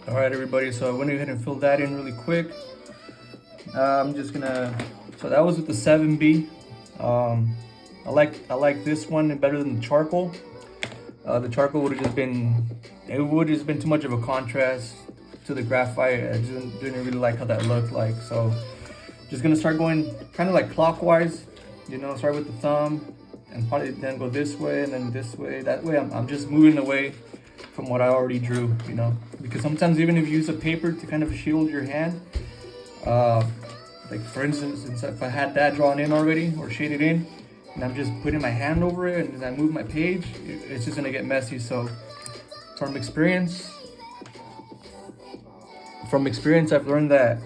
All right, everybody, so I went ahead and filled that in really quick. I'm just gonna, so that was with the 7B. Um, I like this one better than the charcoal. The charcoal would have just been, it would have just been too much of a contrast to the graphite. I just didn't really like how that looked like. So just gonna start going kind of like clockwise, start with the thumb and probably then go this way and then this way. That way I'm just moving away from what I already drew, because sometimes even if you use a paper to kind of shield your hand, like for instance, if I had that drawn in already or shaded in, and I'm just putting my hand over it and I move my page, it's just gonna get messy. So from experience, I've learned that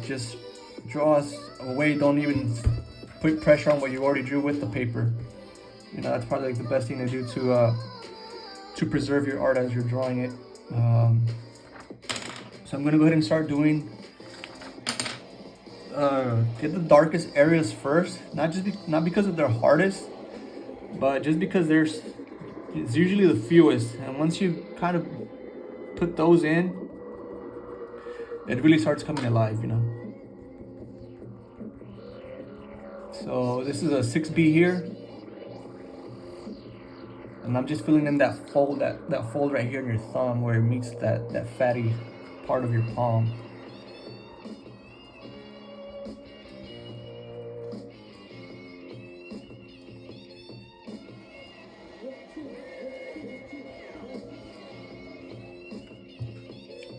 just draw away. Don't even put pressure on what you already drew with the paper. That's probably like the best thing to do to preserve your art as you're drawing it. So I'm gonna go ahead and start doing. Get the darkest areas first, not because they're hardest, but just because it's usually the fewest. And once you kind of put those in, it really starts coming alive. So this is a 6B here. And I'm just filling in that fold, that fold right here in your thumb where it meets that fatty part of your palm.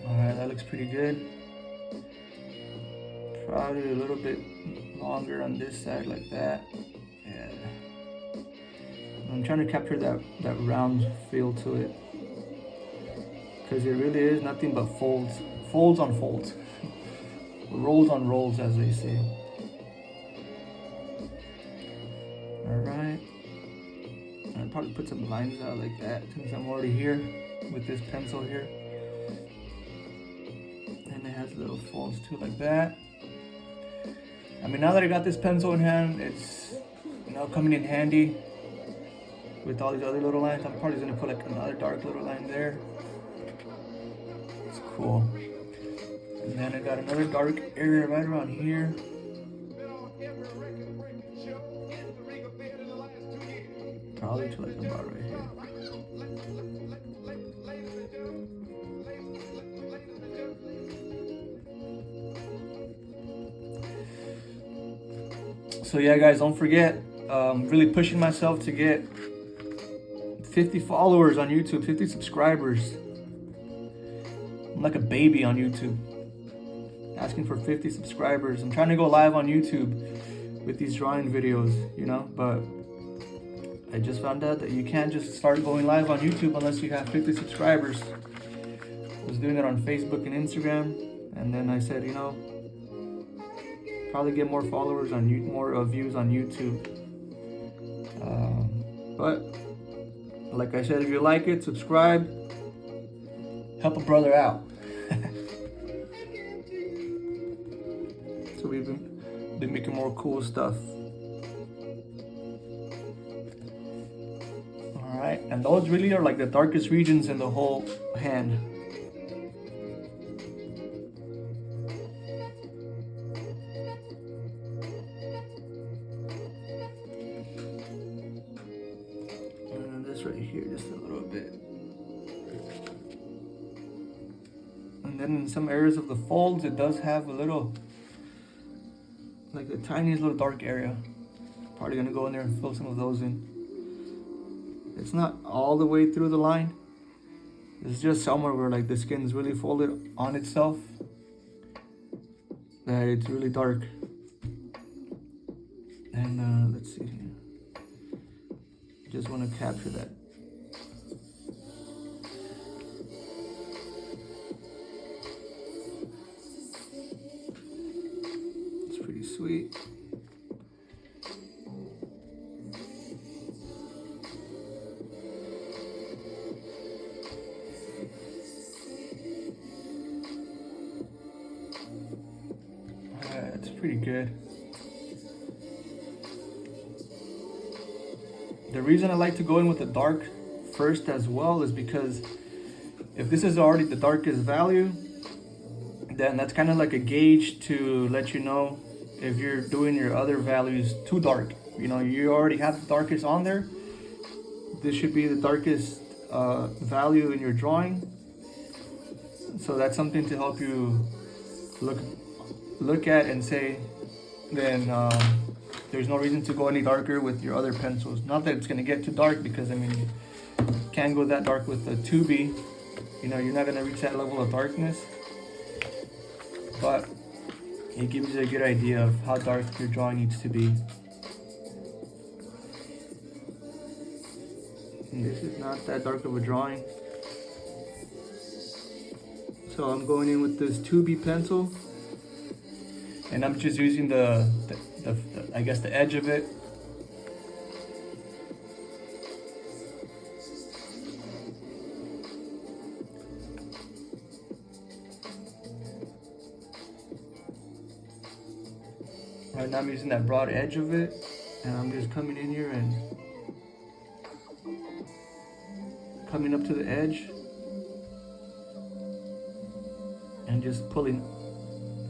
Alright, that looks pretty good. Probably a little bit longer on this side like that. Yeah. I'm trying to capture that round feel to it, because it really is nothing but folds on folds, rolls on rolls, as they say. All right, I'll probably put some lines out like that since I'm already here with this pencil here, and it has little folds too like that. I mean, now that I got this pencil in hand, it's coming in handy with all these other little lines. I'm probably gonna put like another dark little line there. It's cool. And then I got another dark area right around here. Probably to like about right here. So yeah, guys, don't forget, really pushing myself to get 50 followers on YouTube, 50 subscribers. I'm like a baby on YouTube, asking for 50 subscribers. I'm trying to go live on YouTube with these drawing videos, but I just found out that you can't just start going live on YouTube unless you have 50 subscribers. I was doing it on Facebook and Instagram, and then I said, probably get more followers more views on YouTube. But like I said, if you like it, subscribe, help a brother out. So we've been making more cool stuff. All right, and those really are like the darkest regions in the whole hand. And this right here, just a little bit. And then in some areas of the folds, it does have a little, like the tiniest little dark area. Probably gonna go in there and fill some of those in. It's not all the way through the line. It's just somewhere where like the skin is really folded on itself, that it's really dark. And let's see here. Just want to capture that. It's pretty sweet. It's pretty good. The reason I like to go in with the dark first as well is because if this is already the darkest value, then that's kind of like a gauge to let you know if you're doing your other values too dark. You know, you already have the darkest on there. This should be the darkest value in your drawing. So that's something to help you look at and say, then there's no reason to go any darker with your other pencils. Not that it's gonna get too dark, because I mean, you can't go that dark with the 2B. You know, you're not gonna reach that level of darkness. But it gives you a good idea of how dark your drawing needs to be. And this is not that dark of a drawing. So I'm going in with this 2B pencil, and I'm just using the I guess the edge of it. Right now I'm using that broad edge of it, and I'm just coming in here and coming up to the edge and just pulling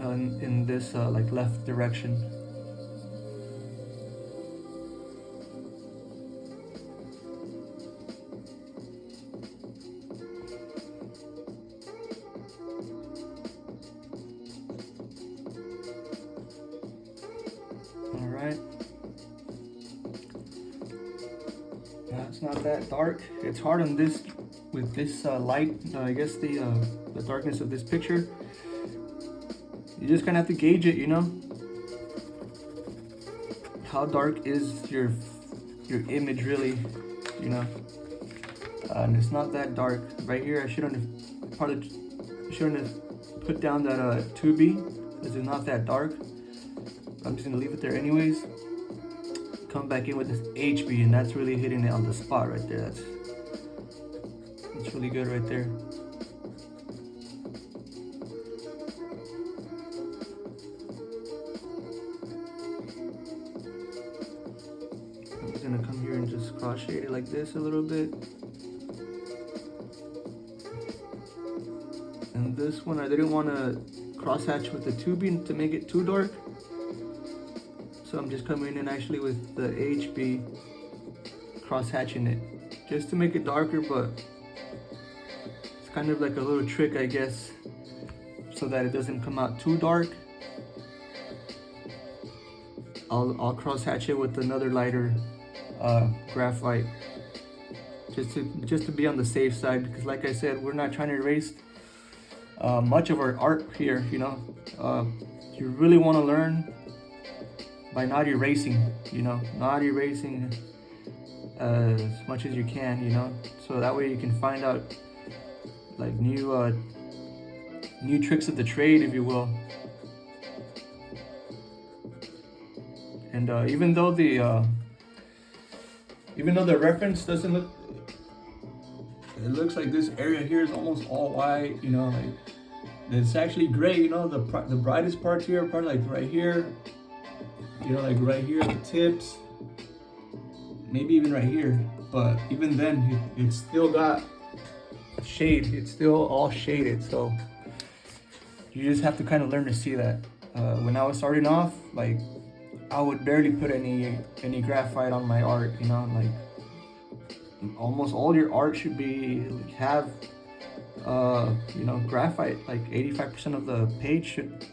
in this like left direction. All right. It's not that dark. It's hard on this with this light. I guess the darkness of this picture. You just kind of have to gauge it, you know. How dark is your image really, you know? And it's not that dark. Right here, I shouldn't have put down that 2B, because it's not that dark. I'm just gonna leave it there anyways. Come back in with this HB, and that's really hitting it on the spot right there. That's really good right there. I'm just gonna come here and just cross shade it like this a little bit. And this one, I didn't want to cross hatch with the 2B to make it too dark. So I'm just coming in actually with the HB, cross hatching it, just to make it darker, but it's kind of like a little trick, I guess, so that it doesn't come out too dark. I'll cross hatch it with another lighter graphite, just to be on the safe side, because like I said, we're not trying to erase much of our art here, you know. You really want to learn by not erasing, you know, not erasing as much as you can, you know, so that way you can find out like new tricks of the trade, if you will. And even though the reference doesn't look, it looks like this area here is almost all white, you know, like it's actually gray, you know. The brightest parts here are probably like right here, you know, like right here at the tips, maybe even right here. But even then, it's still got shade. It's still all shaded. So you just have to kind of learn to see that. When I was starting off, like I would barely put any graphite on my art. You know, like almost all your art should be have you know, graphite. Like 85% of the page should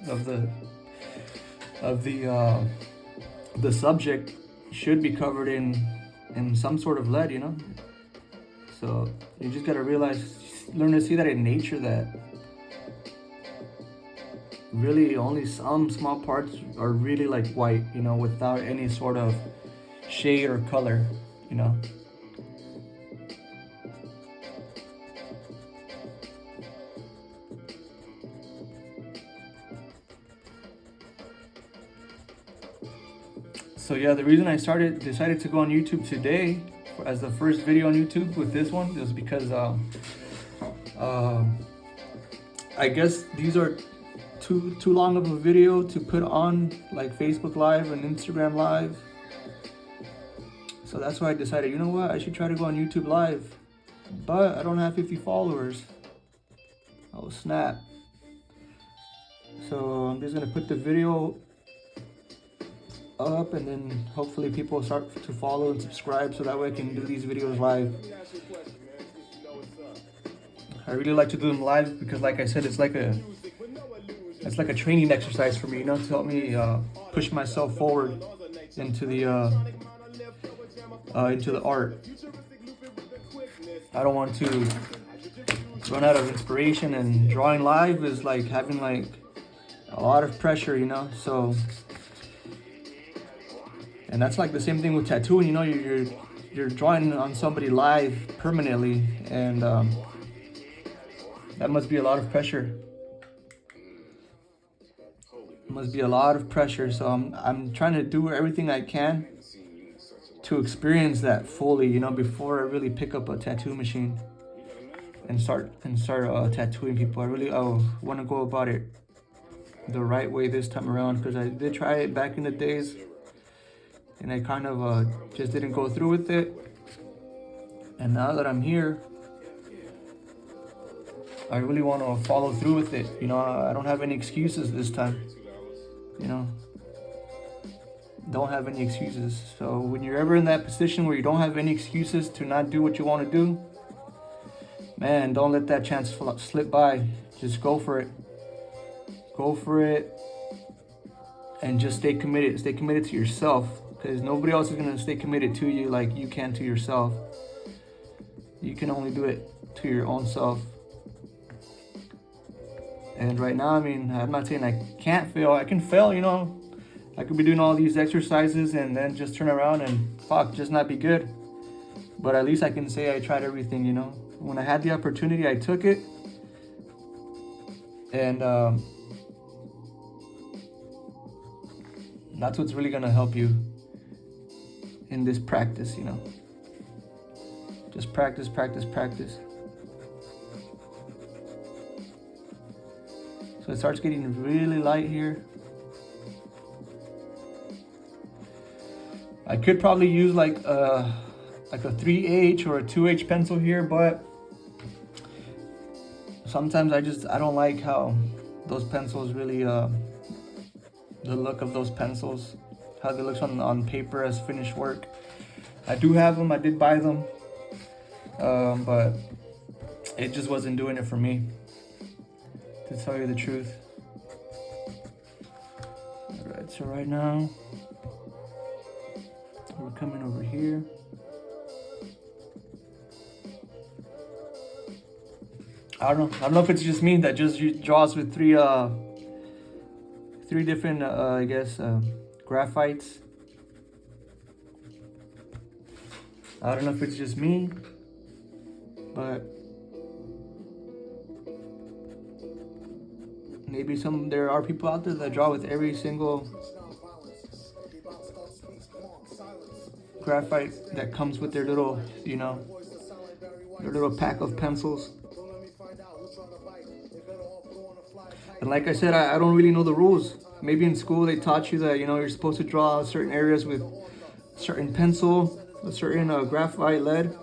the subject should be covered in some sort of lead, you know. So you just gotta learn to see that in nature, that really only some small parts are really like white, you know, without any sort of shade or color, you know. So yeah, the reason I decided to go on YouTube today as the first video on YouTube with this one is because I guess these are too long of a video to put on like Facebook Live and Instagram Live. So that's why I decided, you know what, I should try to go on YouTube Live, but I don't have 50 followers. Oh snap. So I'm just gonna put the video up, and then hopefully people start to follow and subscribe so that way I can do these videos live. I really like to do them live because, like I said, it's like a training exercise for me, you know, to help me push myself forward into the art. I don't want to run out of inspiration, and drawing live is like having like a lot of pressure, you know. So, and that's like the same thing with tattooing, you know. You're drawing on somebody live permanently, and that must be a lot of pressure. It must be a lot of pressure. So I'm trying to do everything I can to experience that fully, you know, before I really pick up a tattoo machine and start tattooing people. I really want to go about it the right way this time around, because I did try it back in the days and I kind of just didn't go through with it. And now that I'm here, I really want to follow through with it. You know, I don't have any excuses this time, you know. Don't have any excuses. So when you're ever in that position where you don't have any excuses to not do what you want to do, man, don't let that chance slip by. Just go for it. Go for it, and just stay committed. Stay committed to yourself, because nobody else is gonna stay committed to you like you can to yourself. You can only do it to your own self. And right now, I mean, I'm not saying I can't fail. I can fail, you know. I could be doing all these exercises and then just turn around and just not be good. But at least I can say I tried everything, you know. When I had the opportunity, I took it. And that's what's really gonna help you in this practice, you know. Just practice, practice, practice. So it starts getting really light here. I could probably use like a 3H or a 2H pencil here, but sometimes I don't like how those pencils really, the look of those pencils, how they look on paper as finished work. I do have them, I did buy them, but it just wasn't doing it for me, to tell you the truth. All right, so right now, we're coming over here. I don't know if it's just me that just draws with three different I guess graphites. I don't know if it's just me, but maybe there are people out there that draw with every single graphite that comes with their little, you know, their little pack of pencils. And like I said, I don't really know the rules. Maybe in school they taught you that, you know, you're supposed to draw certain areas with certain pencil, a certain graphite lead.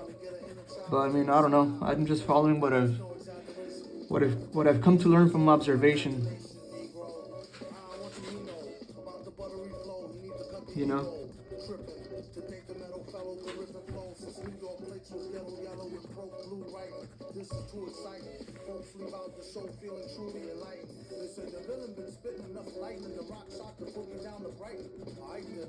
But I mean, I don't know. I'm just following what I've come to learn from observation. You know. This is too exciting. Folks leave out the show feeling truly enlightened. Listen, the villain been spitting enough lightning. The rock shot to put me down the bright. Alright then.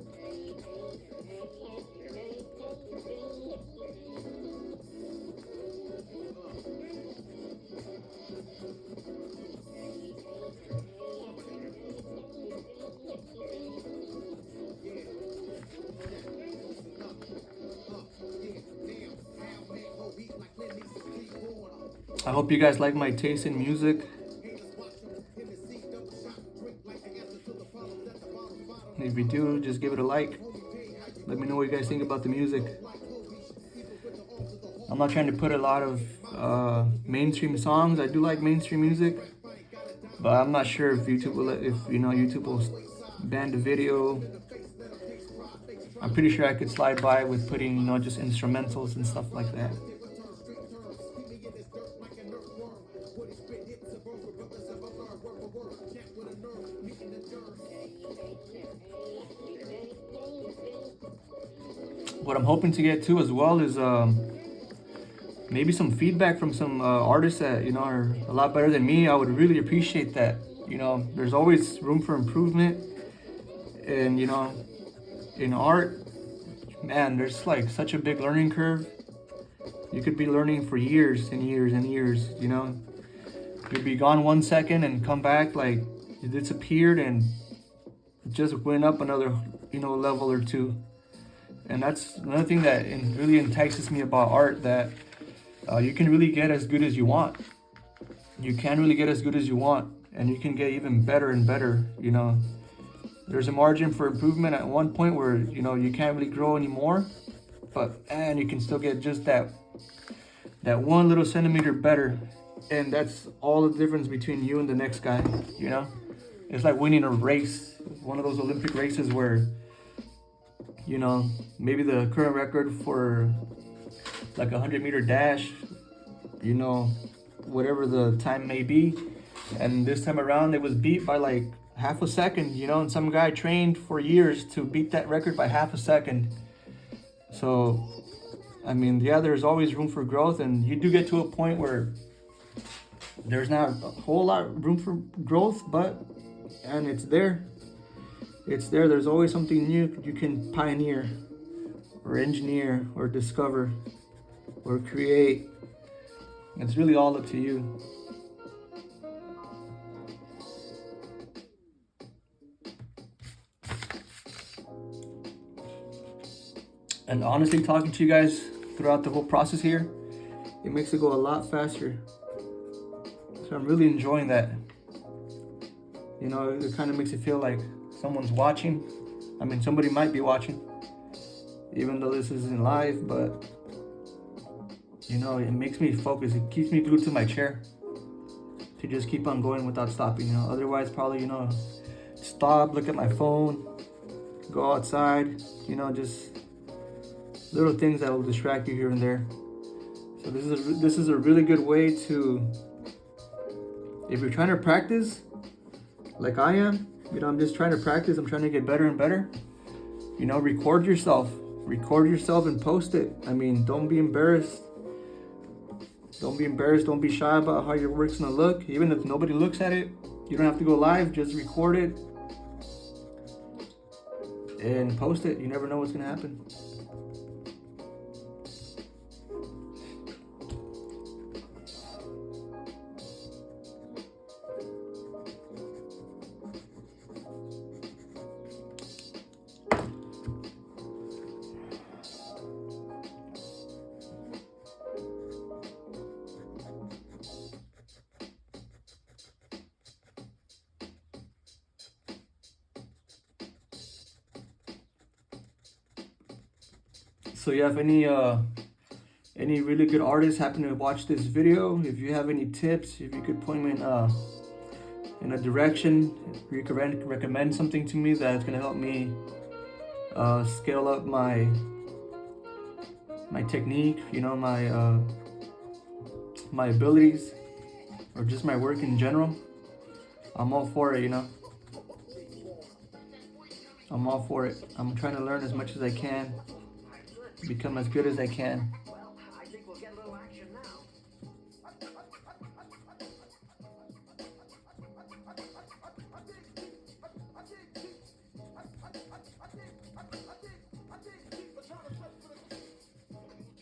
I hope you guys like my taste in music. If you do, just give it a like. Let me know what you guys think about the music. I'm not trying to put a lot of mainstream songs. I do like mainstream music, but I'm not sure if YouTube will ban the video. I'm pretty sure I could slide by with putting, you know, just instrumentals and stuff like that. what I'm hoping to get to as well is maybe some feedback from some artists that, you know, are a lot better than me. I would really appreciate that. You know, there's always room for improvement, and you know, in art, man, there's like such a big learning curve. You could be learning for years and years and years, you know. You'd be gone 1 second and come back like you disappeared and just went up another, you know, level or two. And that's another thing that really entices me about art, that you can really get as good as you want. You can really get as good as you want, and you can get even better and better, you know. There's a margin for improvement at one point where, you know, you can't really grow anymore, but man, you can still get just that 1 little centimeter better. And that's all the difference between you and the next guy, you know. It's like winning a race, one of those Olympic races where, you know, maybe the current record for like a 100-meter dash, you know, whatever the time may be, and this time around it was beat by like half a second, you know, and some guy trained for years to beat that record by half a second. So, I mean, yeah, there's always room for growth, and you do get to a point where there's not a whole lot of room for growth, and it's there. It's there. There's always something new you can pioneer or engineer or discover or create. It's really all up to you. And honestly, talking to you guys throughout the whole process here, it makes it go a lot faster. So I'm really enjoying that. You know, it kind of makes it feel like someone's watching. I mean, somebody might be watching, even though this isn't live, but you know, it makes me focus. It keeps me glued to my chair to just keep on going without stopping, you know. Otherwise, probably, you know, stop, look at my phone, go outside, you know, just little things that will distract you here and there. So this is a really good way to, if you're trying to practice like I am, you know, I'm just trying to practice. I'm trying to get better and better. You know, record yourself and post it. I mean, don't be embarrassed. Don't be shy about how your work's gonna look. Even if nobody looks at it, you don't have to go live. Just record it and post it. You never know what's gonna happen. So yeah, if any really good artists happen to watch this video, if you have any tips, if you could point me in a direction, if you could recommend something to me that's gonna help me scale up my technique, you know, my abilities, or just my work in general, I'm all for it, you know. I'm all for it. I'm trying to learn as much as I can, become as good as I can.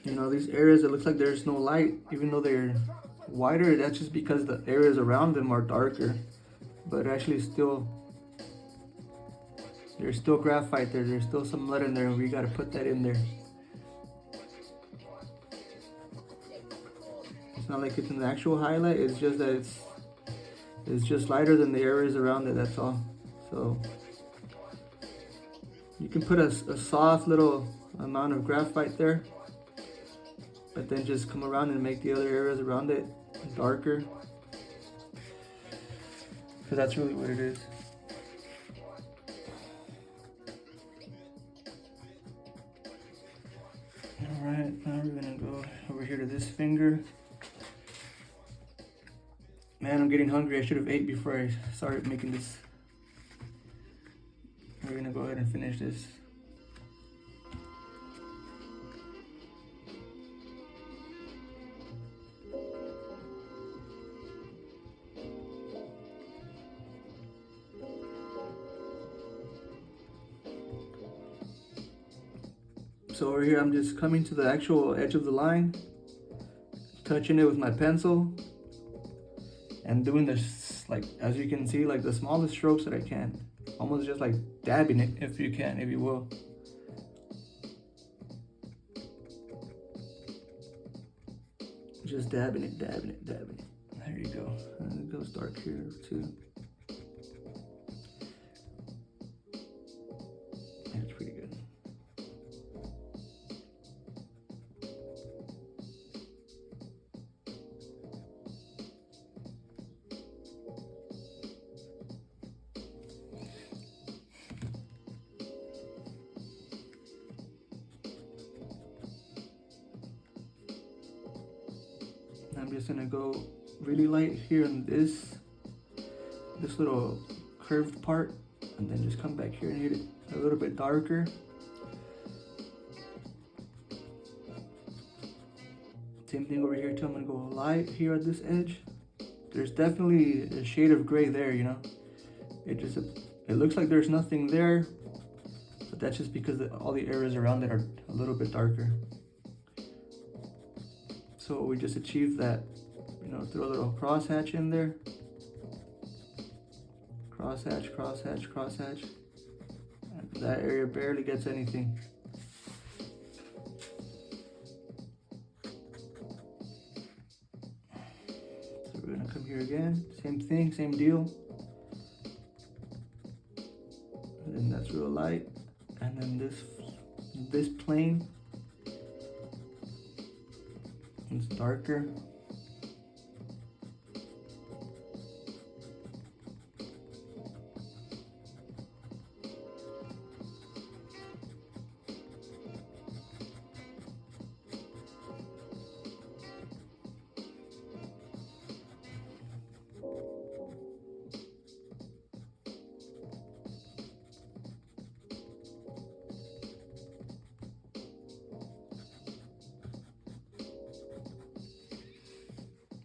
You know, these areas, it looks like there's no light, even though they're wider. That's just because the areas around them are darker, but actually there's still graphite there. There's still some lead in there, and we got to put that in there. It's not like it's an actual highlight. It's just that it's just lighter than the areas around it. That's all. So you can put a soft little amount of graphite there, but then just come around and make the other areas around it darker, because that's really what it is. Alright, now we're gonna go over here to this finger. Man, I'm getting hungry. I should have ate before I started making this. We're gonna go ahead and finish this. So over here, I'm just coming to the actual edge of the line, touching it with my pencil, and doing this, like, as you can see, like the smallest strokes that I can. Almost just like dabbing it, if you will. Just dabbing it. There you go. And it goes dark here too. That's pretty good. I'm just gonna go really light here on this little curved part, and then just come back here and hit it a little bit darker. Same thing over here too. I'm gonna go light here at this edge. There's definitely a shade of gray there, you know. It looks like there's nothing there, but that's just because all the areas around it are a little bit darker. So we just achieved that, you know, throw a little crosshatch in there. Crosshatch. And that area barely gets anything. So we're gonna come here again, same thing, same deal. And then that's real light. And then this plane, it's darker.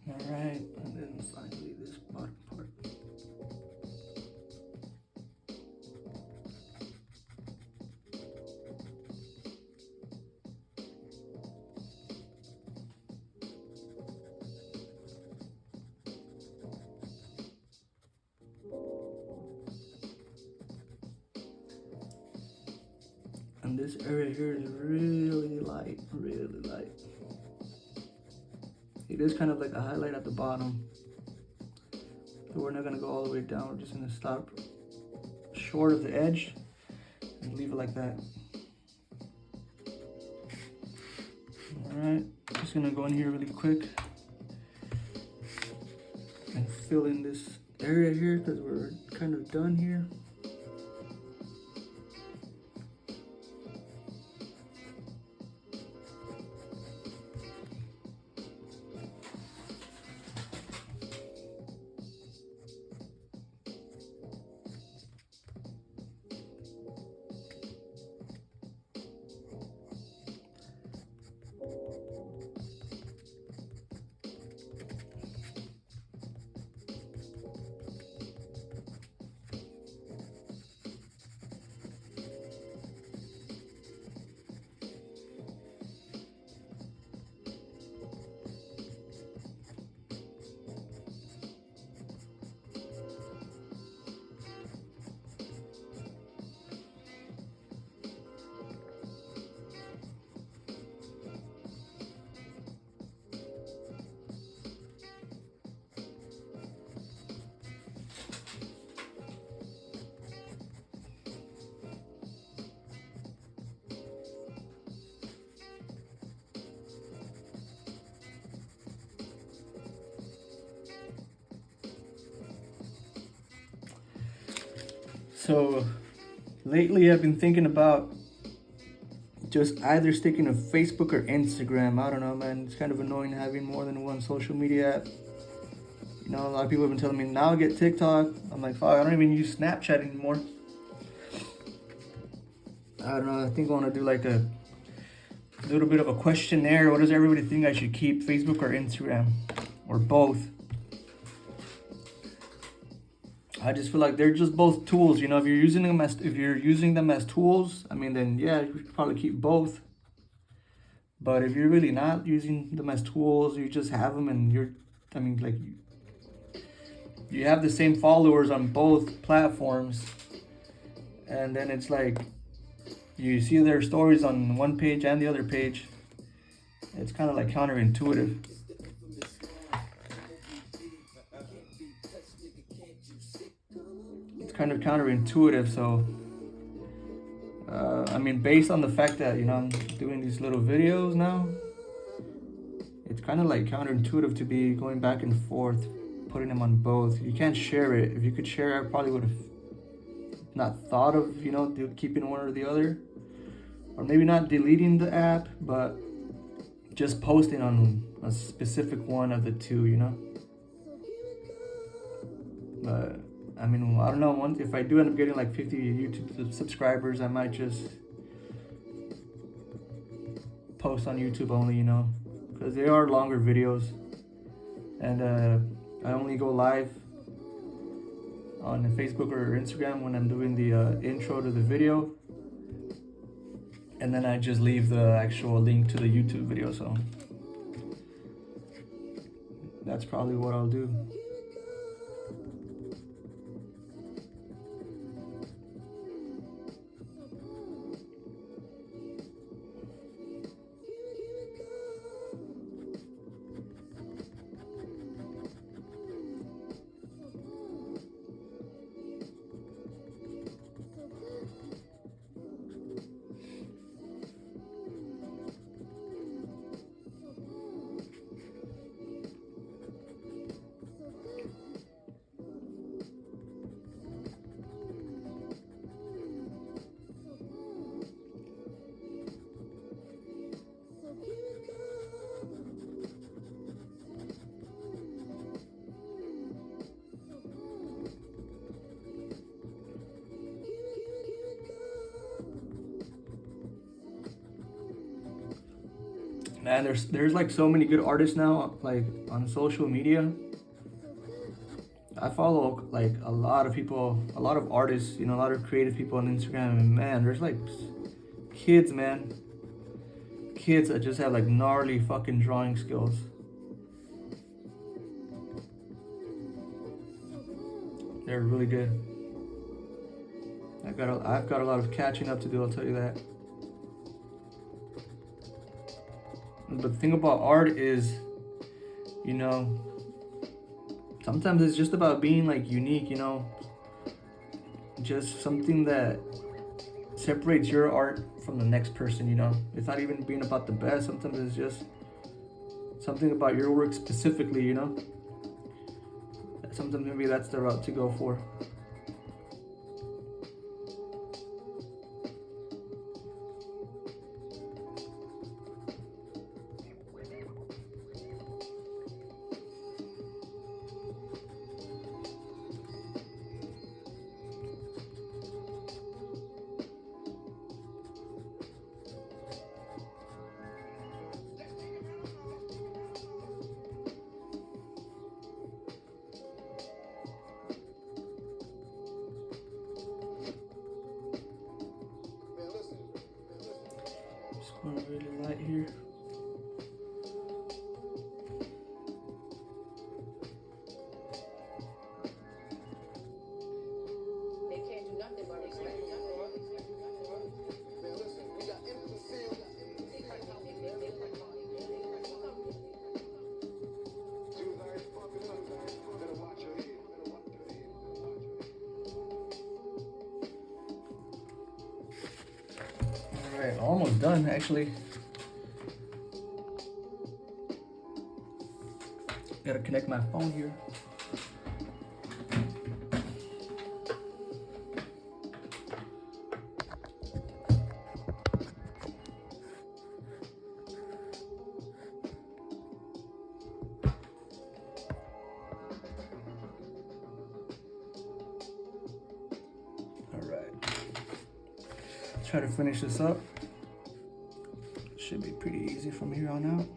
All right, and then finally this bottom part. And this area here is really light, really light. It is kind of like a highlight at the bottom. So we're not gonna go all the way down. We're just gonna stop short of the edge and leave it like that. All right, just gonna go in here really quick and fill in this area here because we're kind of done here. So lately I've been thinking about just either sticking to Facebook or Instagram. I don't know, man. It's kind of annoying having more than one social media app. You know, a lot of people have been telling me now get TikTok. I'm like, fuck, I don't even use Snapchat anymore. I don't know. I think I want to do like a little bit of a questionnaire. What does everybody think I should keep, Facebook or Instagram, or both? I just feel like they're just both tools, you know. If you're using them as tools, I mean, then yeah, you should probably keep both. But if you're really not using them as tools, you just have them and I mean, like, you have the same followers on both platforms, and then it's like you see their stories on one page and the other page. It's kind of like counterintuitive. It's kind of counterintuitive. So, I mean, based on the fact that, I'm doing these little videos now, it's kind of like counterintuitive to be going back and forth, putting them on both. You can't share it. If you could share it, I probably would have not thought of, keeping one or the other. Or maybe not deleting the app, but just posting on a specific one of the two. But I mean, I don't know. If I do end up getting like 50 YouTube subscribers, I might just post on YouTube only, because they are longer videos, and I only go live on Facebook or Instagram when I'm doing the intro to the video, and then I just leave the actual link to the YouTube video. So that's probably what I'll do. Man, there's like so many good artists now, like on social media. I follow like a lot of people, a lot of artists, a lot of creative people on Instagram, and man, there's like kids, man. Kids that just have like gnarly fucking drawing skills. They're really good. I've got a lot of catching up to do, I'll tell you that. But the thing about art is, sometimes it's just about being like unique, just something that separates your art from the next person, It's not even being about the best. Sometimes it's just something about your work specifically, Sometimes maybe that's the route to go for. Really light here. They can't do nothing but respect. Alright, almost done actually. Gotta connect my phone here. Alright. Let's try to finish this up. Should be pretty easy from here on out.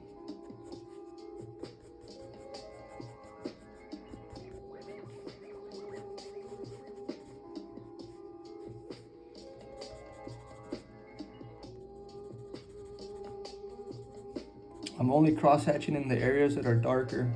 I'm only cross hatching in the areas that are darker.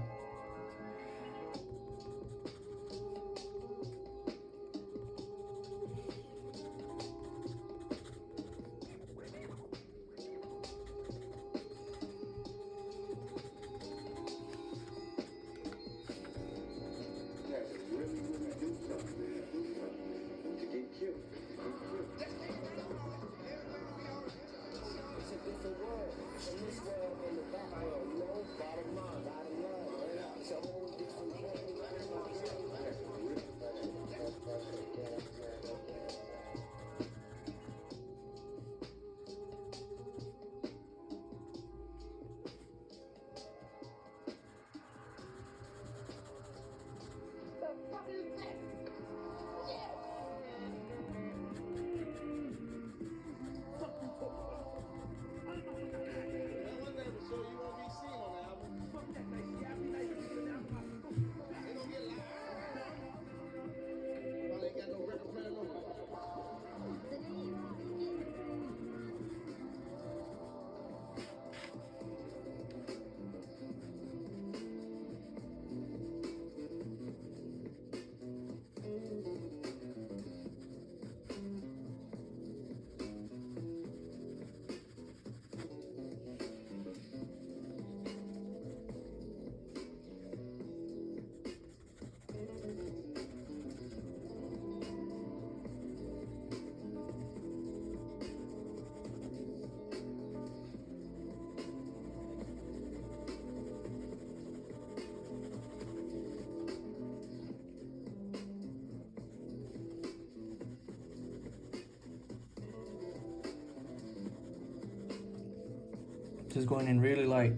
Just going in really light.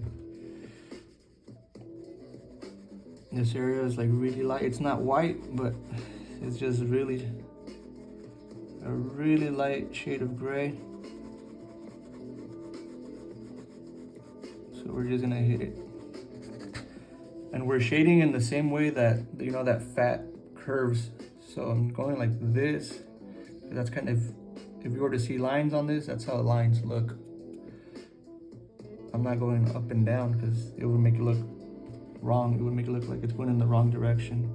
This area is like really light. It's not white, but it's just really a really light shade of gray. So we're just gonna hit it. And we're shading in the same way that, you know, that fat curves. So I'm going like this. That's kind of, if you were to see lines on this, that's how lines look. I'm not going up and down because it would make it look wrong. It would make it look like it's going in the wrong direction.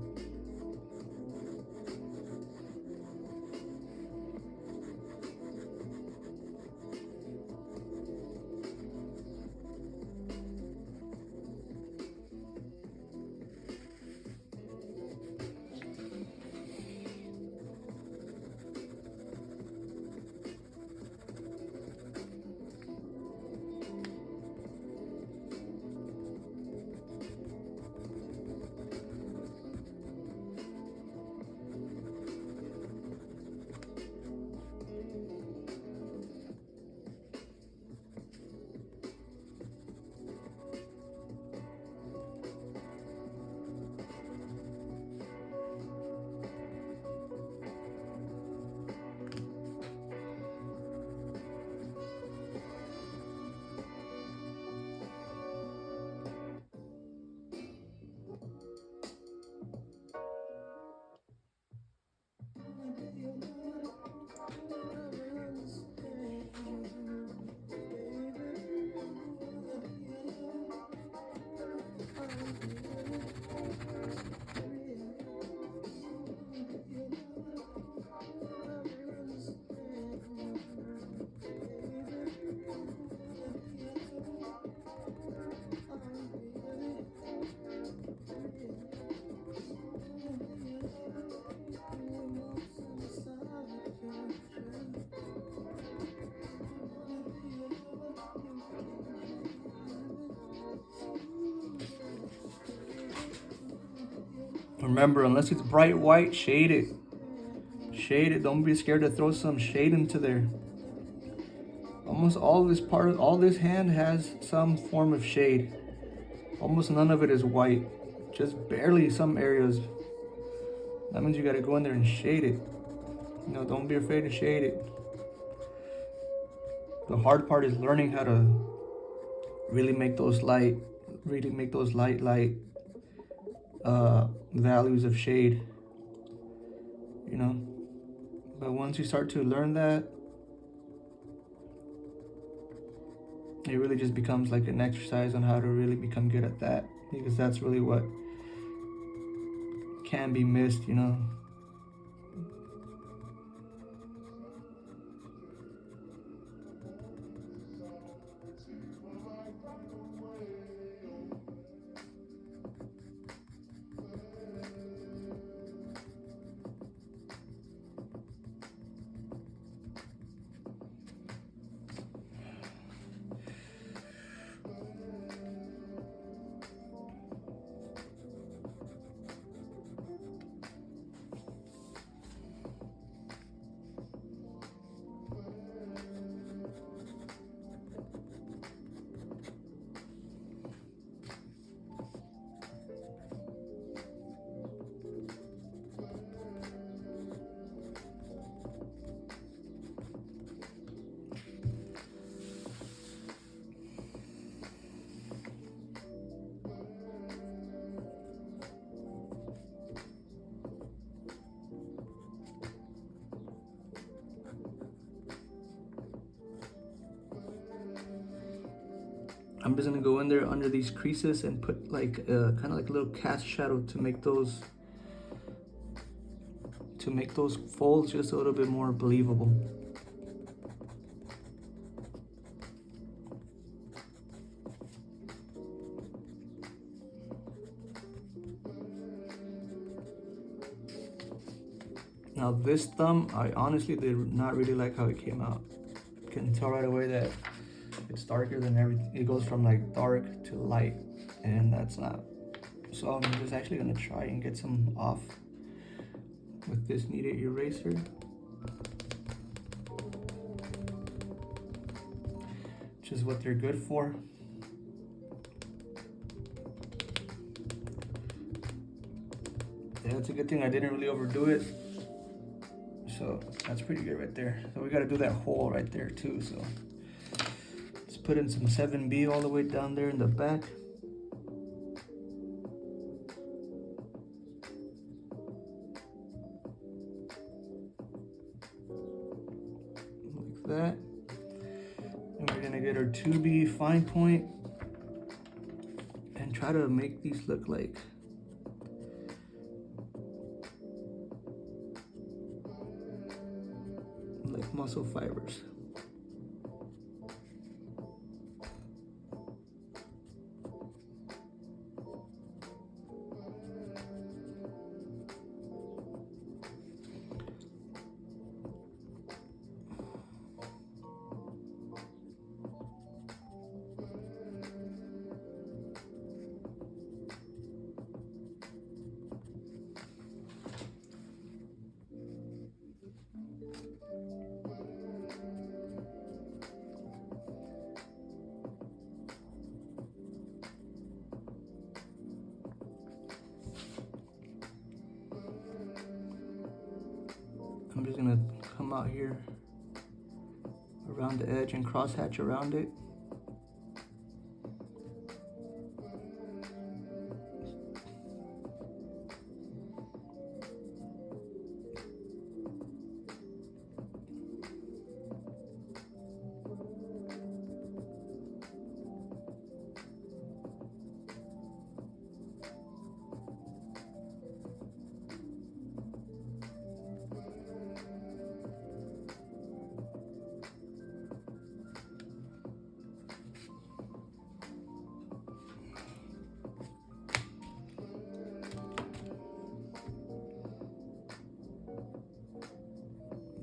Remember, unless it's bright white, shade it. Shade it. Don't be scared to throw some shade into there. Almost all this part, all this hand has some form of shade. Almost none of it is white. Just barely some areas. That means you gotta go in there and shade it. You know, don't be afraid to shade it. The hard part is learning how to really make those light values of shade, you know. But once you start to learn that, it really just becomes like an exercise on how to really become good at that, because that's really what can be missed, you know. I'm just gonna go in there under these creases and put like kind of like a little cast shadow to make those folds just a little bit more believable. Now this thumb, I honestly did not really like how it came out. You can tell right away that it's darker than everything. It goes from like dark to light, and that's not. So I'm just actually gonna try and get some off with this kneaded eraser. Which is what they're good for. Yeah, it's a good thing I didn't really overdo it. So that's pretty good right there. So we gotta do that hole right there too, so. Put in some 7B all the way down there in the back. Like that. And we're gonna get our 2B fine point and try to make these look like muscle fibers. I'm just gonna come out here around the edge and cross hatch around it.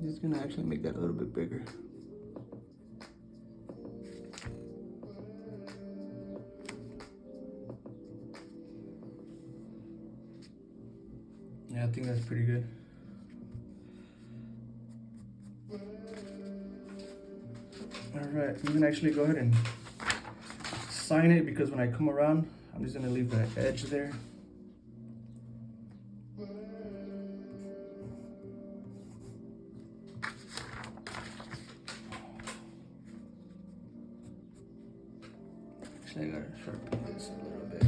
Just gonna actually make that a little bit bigger. Yeah, I think that's pretty good. All right, I'm gonna actually go ahead and sign it, because when I come around, I'm just gonna leave that edge there. Actually, I gotta sharpen this a little bit.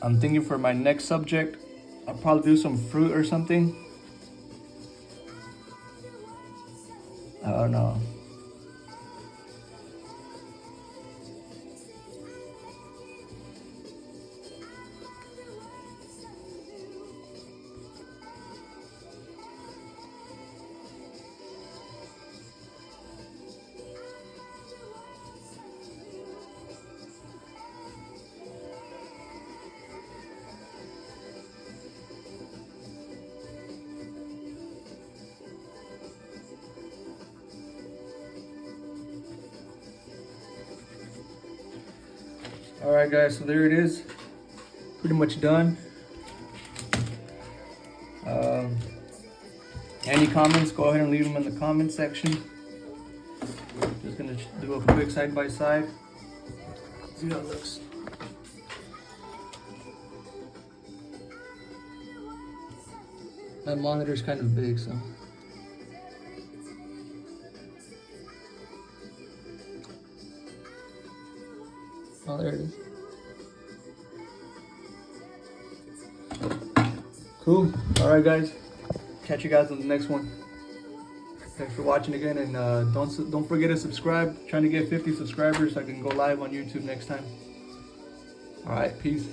I'm thinking for my next subject, I'll probably do some fruit or something. I don't know. All right, guys. So there it is. Pretty much done. Any comments? Go ahead and leave them in the comment section. Just gonna do a quick side by side. See how it looks. That monitor's kind of big, so. Oh, there it is. Cool. All right, guys. Catch you guys on the next one. Thanks for watching again, and don't forget to subscribe. Trying to get 50 subscribers so I can go live on YouTube next time. All right, peace.